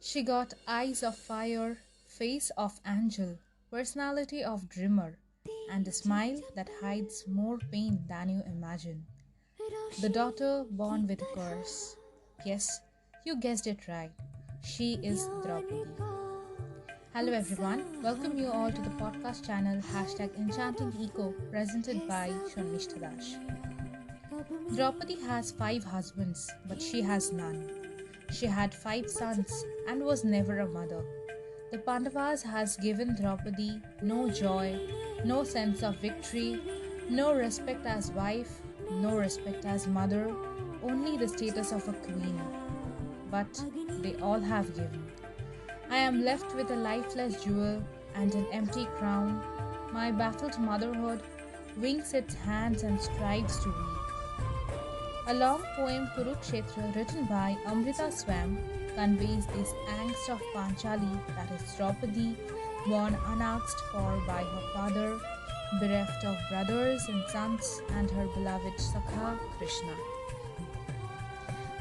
She got eyes of fire, face of angel, personality of dreamer, and a smile that hides more pain than you imagine. The daughter born with a curse. Yes, you guessed it right. She is Draupadi. Hello everyone, welcome you all to the podcast channel Enchanting Eco presented by Shonmishtadash. Draupadi has 5 husbands, but she has none. She had 5 sons and was never a mother. The Pandavas has given Draupadi no joy, no sense of victory, no respect as wife, no respect as mother, only the status of a queen. But they all have given. I am left with a lifeless jewel and an empty crown. My baffled motherhood winks its hands and strives to weep. A long poem Kurukshetra written by Amrita Swam conveys this angst of Panchali, that is Draupadi, born unasked for by her father, bereft of brothers and sons, and her beloved Sakha Krishna.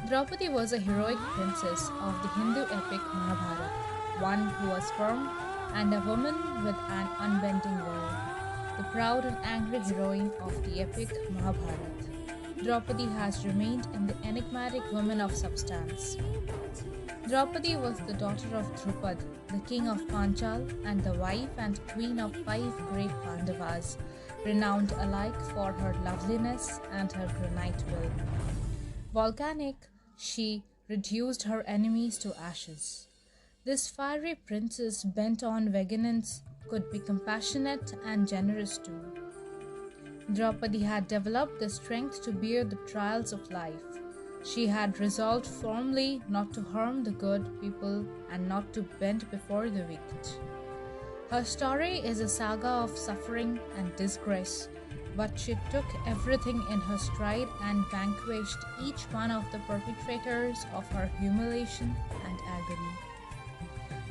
Draupadi was a heroic princess of the Hindu epic Mahabharata, one who was firm and a woman with an unbending will, the proud and angry heroine of the epic Mahabharata. Draupadi has remained in the enigmatic woman of substance. Draupadi was the daughter of Drupad, the king of Panchal, and the wife and queen of 5 great Pandavas, renowned alike for her loveliness and her granite will. Volcanic, she reduced her enemies to ashes. This fiery princess bent on vengeance could be compassionate and generous too. Draupadi had developed the strength to bear the trials of life. She had resolved firmly not to harm the good people and not to bend before the wicked. Her story is a saga of suffering and disgrace, but she took everything in her stride and vanquished each one of the perpetrators of her humiliation and agony.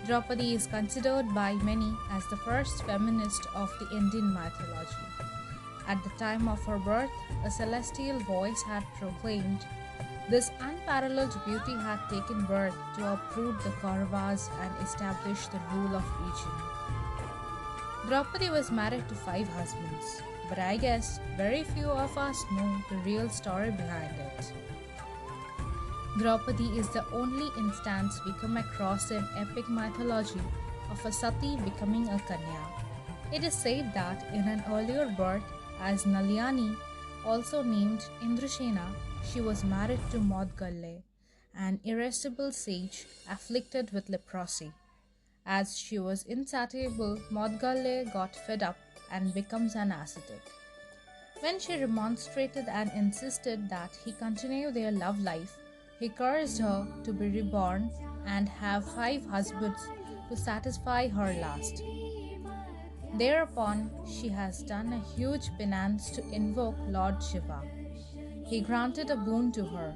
Draupadi is considered by many as the first feminist of the Indian mythology. At the time of her birth, a celestial voice had proclaimed, "This unparalleled beauty had taken birth to uproot the Kauravas and establish the rule of region." Draupadi was married to 5 husbands, but I guess very few of us know the real story behind it. Draupadi is the only instance we come across in epic mythology of a sati becoming a kanya. It is said that in an earlier birth, as Nalyani, also named Indrasena, she was married to Modgalle, an irascible sage afflicted with leprosy. As she was insatiable, Modgalle got fed up and becomes an ascetic. When she remonstrated and insisted that he continue their love life, he cursed her to be reborn and have 5 husbands to satisfy her lust. Thereupon, she has done a huge penance to invoke Lord Shiva. He granted a boon to her.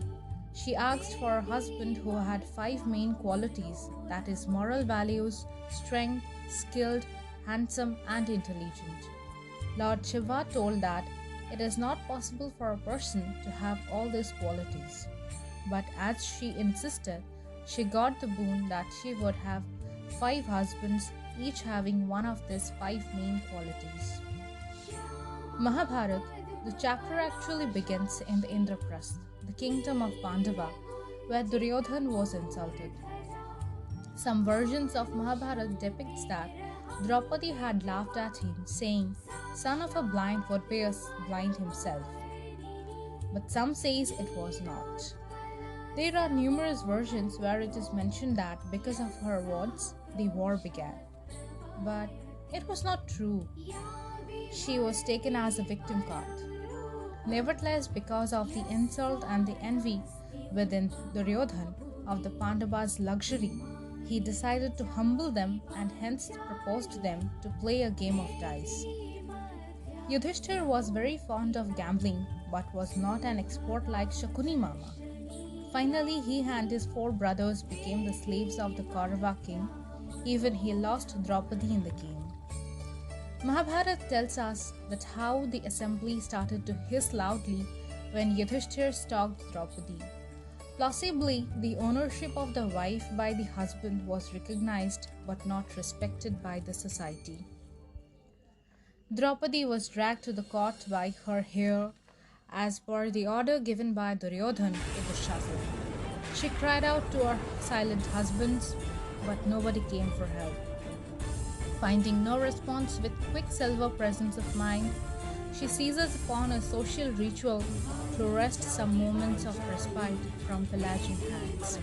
She asked for a husband who had 5 main qualities, that is, moral values, strength, skilled, handsome, and intelligent. Lord Shiva told that it is not possible for a person to have all these qualities. But as she insisted, she got the boon that she would have 5 husbands, each having one of these 5 main qualities. Mahabharata, the chapter actually begins in the Indraprasth, the kingdom of Pandava, where Duryodhan was insulted. Some versions of Mahabharata depicts that Draupadi had laughed at him, saying, "Son of a blind would be as blind himself." But some says it was not. There are numerous versions where it is mentioned that because of her words, the war began. But it was not true. She was taken as a victim card. Nevertheless, because of the insult and the envy within Duryodhan of the Pandavas' luxury, he decided to humble them and hence proposed them to play a game of dice. Yudhishthir was very fond of gambling but was not an expert like Shakuni Mama. Finally, he and his 4 brothers became the slaves of the Kaurava king. Even he lost Draupadi in the game. Mahabharata tells us that how the assembly started to hiss loudly when Yudhishthir stalked Draupadi. Plausibly, the ownership of the wife by the husband was recognized but not respected by the society. Draupadi was dragged to the court by her hair as per the order given by Duryodhan in the Shastra. She cried out to her silent husbands, but nobody came for help. Finding no response with quicksilver presence of mind, she seizes upon a social ritual to wrest some moments of respite from pelagian hands.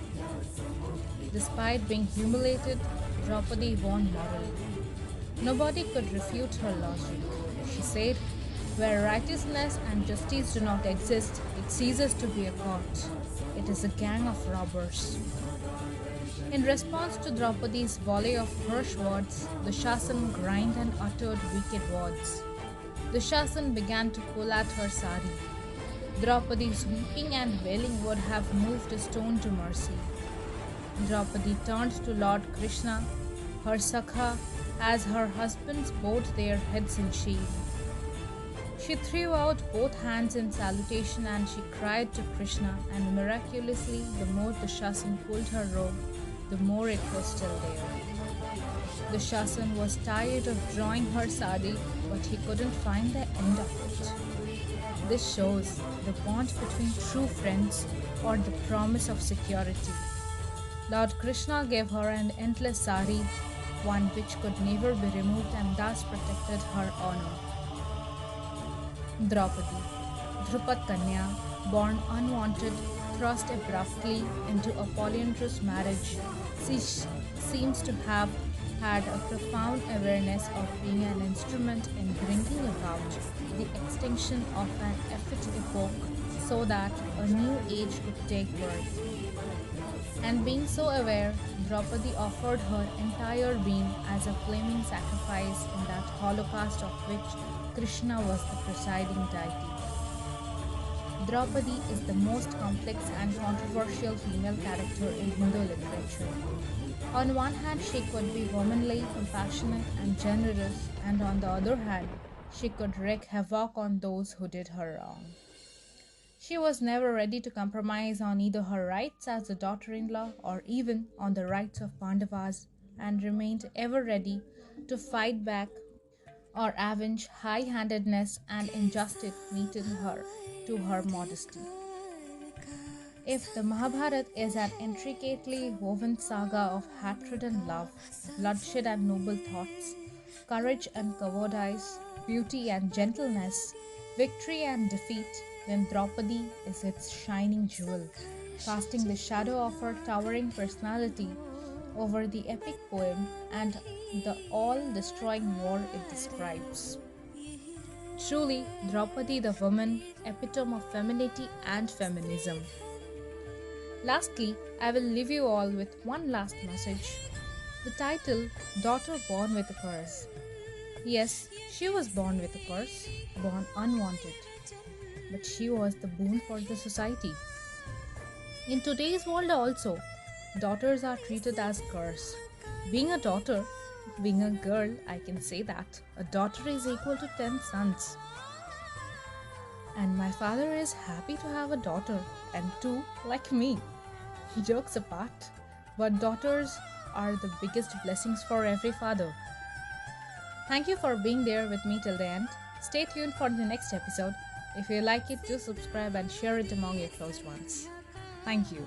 Despite being humiliated, Draupadi won morally. Nobody could refute her logic. She said, "Where righteousness and justice do not exist, it ceases to be a court. It is a gang of robbers." In response to Draupadi's volley of harsh words, the Shasan grinned and uttered wicked words. The Shasan began to pull at her sari. Draupadi's weeping and wailing would have moved a stone to mercy. Draupadi turned to Lord Krishna, her Sakha, as her husbands bowed their heads in shame. She threw out both hands in salutation and she cried to Krishna, and miraculously, the more the Shasan pulled her robe, the more it was still there. The Shasan was tired of drawing her sari, but he couldn't find the end of it. This shows the bond between true friends or the promise of security. Lord Krishna gave her an endless sari, one which could never be removed, and thus protected her honor. Draupadi, Drupad Kanya, born unwanted, thrust abruptly into a polyandrous marriage, she seems to have had a profound awareness of being an instrument in bringing about the extinction of an effete epoch so that a new age could take birth. And being so aware, Draupadi offered her entire being as a flaming sacrifice in that holocaust of which Krishna was the presiding deity. Draupadi is the most complex and controversial female character in Hindu literature. On one hand, she could be womanly, compassionate, and generous, and on the other hand, she could wreak havoc on those who did her wrong. She was never ready to compromise on either her rights as a daughter-in-law or even on the rights of Pandavas, and remained ever ready to fight back or avenge high-handedness and injustice meted her to her modesty. If the Mahabharata is an intricately woven saga of hatred and love, bloodshed and noble thoughts, courage and cowardice, beauty and gentleness, victory and defeat, then Draupadi is its shining jewel, casting the shadow of her towering personality over the epic poem and the all-destroying war it describes. Truly, Draupadi the woman, epitome of femininity and feminism. Lastly, I will leave you all with one last message. The title, Daughter Born with a Curse. Yes, she was born with a curse, born unwanted. But she was the boon for the society. In today's world also, daughters are treated as curse. Being a daughter, being a girl, I can say that a daughter is equal to 10 sons. And my father is happy to have a daughter and two like me. Jokes apart, but daughters are the biggest blessings for every father. Thank you for being there with me till the end. Stay tuned for the next episode. If you like it, do subscribe and share it among your close ones. Thank you.